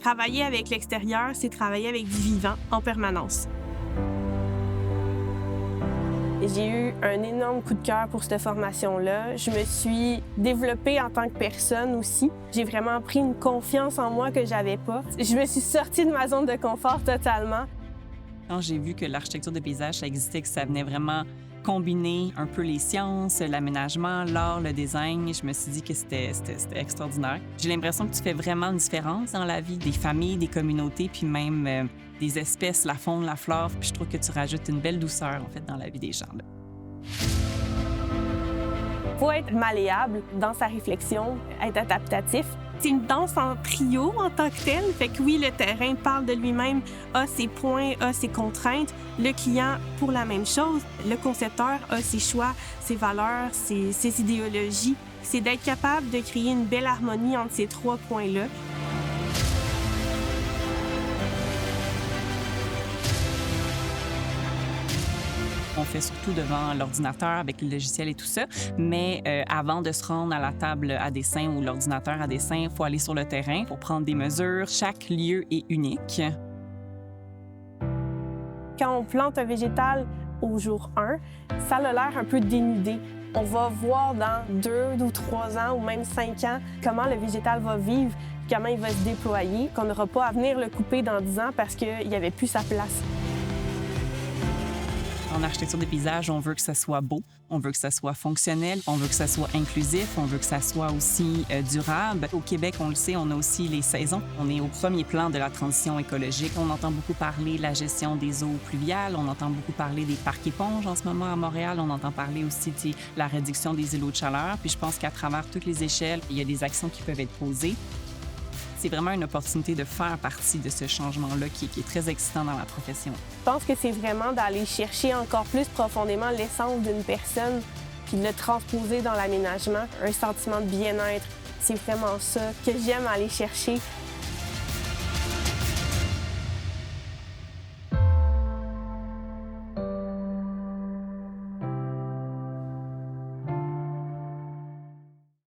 Travailler avec l'extérieur, c'est travailler avec du vivant en permanence. J'ai eu un énorme coup de cœur pour cette formation-là. Je me suis développée en tant que personne aussi. J'ai vraiment pris une confiance en moi que j'avais pas. Je me suis sortie de ma zone de confort totalement. Quand j'ai vu que l'architecture de paysage, ça existait, que ça venait vraiment combiner un peu les sciences, l'aménagement, l'art, le design, je me suis dit que c'était extraordinaire. J'ai l'impression que tu fais vraiment une différence dans la vie des familles, des communautés, puis même des espèces, la faune, la flore. Puis je trouve que tu rajoutes une belle douceur, en fait, dans la vie des gens, là. Il faut être malléable dans sa réflexion, être adaptatif. C'est une danse en trio en tant que telle. Fait que oui, le terrain parle de lui-même, a ses points, a ses contraintes. Le client, pour la même chose. Le concepteur a ses choix, ses valeurs, ses idéologies. C'est d'être capable de créer une belle harmonie entre ces trois points-là. On fait surtout devant l'ordinateur avec le logiciel et tout ça, mais avant de se rendre à la table à dessin ou l'ordinateur à dessin, il faut aller sur le terrain pour prendre des mesures. Chaque lieu est unique. Quand on plante un végétal au jour 1, ça a l'air un peu dénudé. On va voir dans 2 ou 3 ans ou même 5 ans comment le végétal va vivre, comment il va se déployer, qu'on n'aura pas à venir le couper dans 10 ans parce qu'il n'y avait plus sa place. En architecture des paysages, on veut que ça soit beau, on veut que ça soit fonctionnel, on veut que ça soit inclusif, on veut que ça soit aussi durable. Au Québec, on le sait, on a aussi les saisons. On est au premier plan de la transition écologique. On entend beaucoup parler de la gestion des eaux pluviales, on entend beaucoup parler des parcs éponges en ce moment à Montréal, on entend parler aussi de la réduction des îlots de chaleur. Puis je pense qu'à travers toutes les échelles, il y a des actions qui peuvent être posées. C'est vraiment une opportunité de faire partie de ce changement-là qui est très excitant dans la profession. Je pense que c'est vraiment d'aller chercher encore plus profondément l'essence d'une personne puis de le transposer dans l'aménagement, un sentiment de bien-être. C'est vraiment ça que j'aime aller chercher